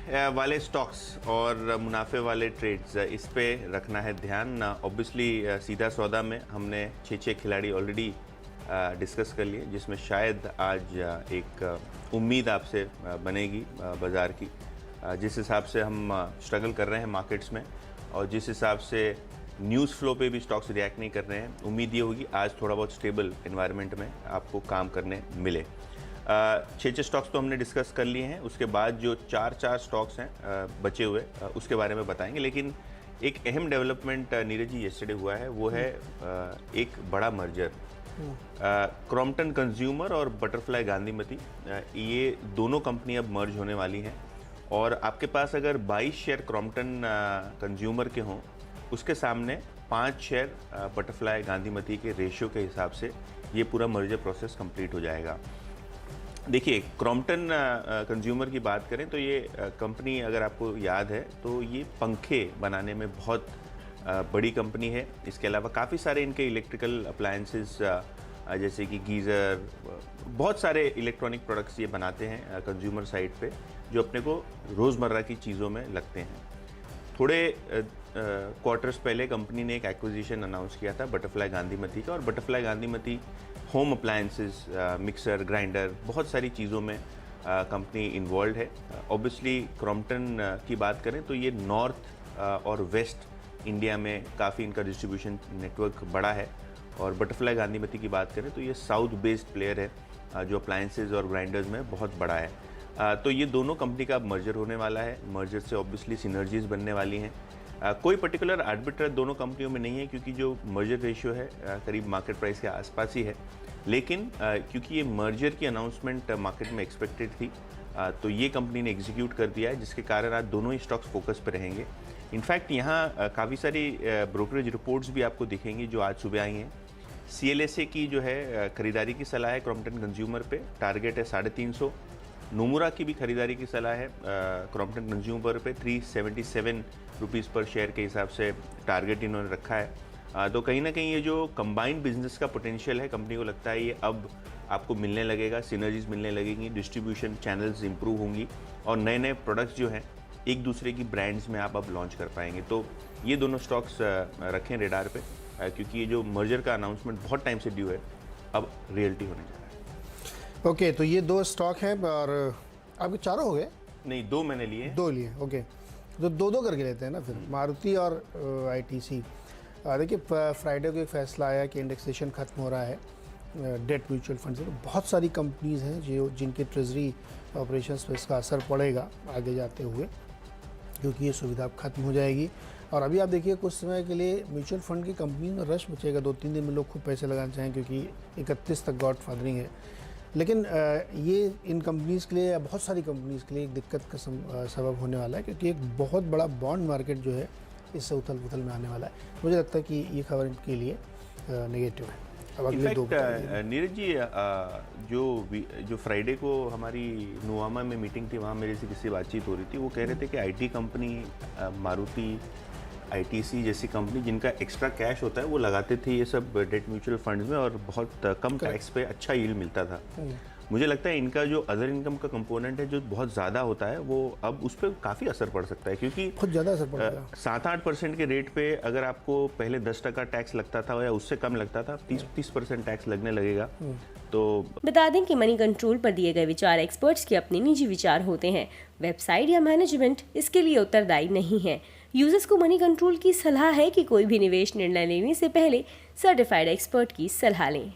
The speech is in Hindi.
वाले स्टॉक्स और मुनाफे वाले ट्रेड्स, इस पे रखना है ध्यान। ऑब्वियसली सीधा सौदा में हमने 6 खिलाड़ी ऑलरेडी डिस्कस कर लिए, जिसमें शायद आज एक उम्मीद आपसे बनेगी बाज़ार की। जिस हिसाब से हम स्ट्रगल कर रहे हैं मार्केट्स में और जिस हिसाब से न्यूज़ फ्लो पे भी स्टॉक्स रिएक्ट नहीं कर रहे हैं, उम्मीद ये होगी आज थोड़ा बहुत स्टेबल एनवायरनमेंट में आपको काम करने मिले। 6 स्टॉक्स तो हमने डिस्कस कर लिए हैं, उसके बाद जो 4 स्टॉक्स हैं बचे हुए उसके बारे में बताएंगे। लेकिन एक अहम डेवलपमेंट नीरज जी येस्टरडे हुआ है, वो है एक बड़ा मर्जर। क्रॉम्पटन कंज्यूमर और बटरफ्लाई गांधीमती, ये दोनों कंपनी अब मर्ज होने वाली हैं और आपके पास अगर 22 शेयर क्रॉम्पटन कंज्यूमर के हों, उसके सामने 5 शेयर बटरफ्लाई गांधीमती के रेशियो के हिसाब से ये पूरा मर्जर प्रोसेस कंप्लीट हो जाएगा। देखिए, क्रॉम्पटन कंज्यूमर की बात करें तो ये कंपनी, अगर आपको याद है तो ये पंखे बनाने में बहुत बड़ी कंपनी है। इसके अलावा काफ़ी सारे इनके इलेक्ट्रिकल अप्लायंसेस जैसे कि गीज़र, बहुत सारे इलेक्ट्रॉनिक प्रोडक्ट्स ये बनाते हैं कंज्यूमर साइड पे, जो अपने को रोज़मर्रा की चीज़ों में लगते हैं। थोड़े क्वार्टर्स पहले कंपनी ने एक एक्विजिशन अनाउंस किया था बटरफ्लाई गांधीमती का, और butterfly Gandhimathi home appliances, mixer, grinder, बहुत सारी चीज़ों में कंपनी इन्वॉल्व है। ऑब्वियसली क्रॉम्पटन की बात करें तो ये नॉर्थ और वेस्ट इंडिया में काफ़ी इनका डिस्ट्रीब्यूशन नेटवर्क बड़ा है, और बटरफ्लाई गांधीमती की बात करें तो ये साउथ बेस्ड प्लेयर है जो अप्लायंसेस और ग्राइंडर्स में बहुत बड़ा है। तो ये दोनों कंपनी का अब मर्जर होने वाला है। मर्जर से ऑब्वियसली सिनर्जीज बनने वाली हैं। कोई पर्टिकुलर आर्बिट्रेज दोनों कंपनियों में नहीं है, क्योंकि जो मर्जर रेशियो है करीब मार्केट प्राइस के आसपास ही है। लेकिन क्योंकि ये मर्जर की अनाउंसमेंट मार्केट में एक्सपेक्टेड थी, तो ये कंपनी ने एग्जीक्यूट कर दिया है, जिसके कारण आज दोनों ही स्टॉक्स फोकस पर रहेंगे। इनफैक्ट यहाँ काफ़ी सारी ब्रोकरेज रिपोर्ट्स भी आपको दिखेंगी जो आज सुबह आई हैं। CLSA की जो है खरीदारी की सलाह है क्रॉम्पटन कंज्यूमर पे, टारगेट है 350। नोमुरा की भी खरीदारी की सलाह है क्रॉम्पटन कंज्यूमर पे 377 रुपीज़ पर शेयर के हिसाब से टारगेट इन्होंने रखा है। तो कहीं ना कहीं ये जो कंबाइंड बिजनेस का पोटेंशियल है कंपनी को लगता है ये अब आपको मिलने लगेगा, सिनर्जीज मिलने लगेंगी, डिस्ट्रीब्यूशन चैनल्स इंप्रूव होंगी और नए नए प्रोडक्ट्स जो हैं एक दूसरे की ब्रांड्स में आप अब लॉन्च कर पाएंगे। तो ये दोनों स्टॉक्स रखें रेडार पे, क्योंकि ये जो मर्जर का अनाउंसमेंट बहुत टाइम से ड्यू है, अब रियलिटी होने जा रहा है। ओके, तो ये 2 स्टॉक हैं और आपके चारों हो गए? नहीं, 2 मैंने लिए। 2 लिए, ओके। तो 2 करके लेते हैं ना फिर, मारुति और ITC। देखिए, फ्राइडे को एक फैसला आया कि इंडेक्सेशन खत्म हो रहा है डेट म्यूचुअल फंड से। तो बहुत सारी कंपनीज़ हैं जो जिनके ट्रेजरी ऑपरेशंस पर इसका असर पड़ेगा आगे जाते हुए, क्योंकि ये सुविधा अब खत्म हो जाएगी। और अभी आप देखिए, कुछ समय के लिए म्यूचुअल फंड की कंपनी में रश बचेगा। 2-3 दिन में लोग खूब पैसे लगाना चाहें, क्योंकि 31 तक गॉड फादरिंग है। लेकिन ये इन कंपनीज़ के लिए, बहुत सारी कंपनीज़ के लिए एक दिक्कत का सबब होने वाला है, क्योंकि एक बहुत बड़ा बॉन्ड मार्केट जो है इससे उथल पुथल में आने वाला है। मुझे लगता है कि ये खबर इनके लिए नेगेटिव है। अब अगले 2 नीरज जी, जो फ्राइडे को हमारी नुआमा में मीटिंग थी, वहाँ मेरे से किसी बातचीत हो रही थी। वो कह रहे थे कि IT कंपनी, मारुति, ITC जैसी कंपनी जिनका एक्स्ट्रा कैश होता है वो लगाते थे ये सब डेट म्यूचुअल फंड्स में और बहुत कम टैक्स पे अच्छा यील्ड मिलता था। मुझे लगता है इनका जो अदर इनकम का कंपोनेंट है जो बहुत ज़्यादा होता है, वो अब उस पर काफ़ी असर पड़ सकता है, क्योंकि बहुत ज़्यादा असर पड़ेगा। 7-8% के रेट पे अगर आपको पहले 10% टैक्स लगता था या उससे कम लगता था, 30% टैक्स लगने लगेगा। तो बता दें कि मनी कंट्रोल पर दिए गए विचार एक्सपर्ट्स के अपने निजी विचार होते हैं। वेबसाइट या मैनेजमेंट इसके लिए उत्तरदायी नहीं है। यूजर्स को मनी कंट्रोल की सलाह है कि कोई भी निवेश निर्णय लेने से पहले सर्टिफाइड एक्सपर्ट की सलाह लें।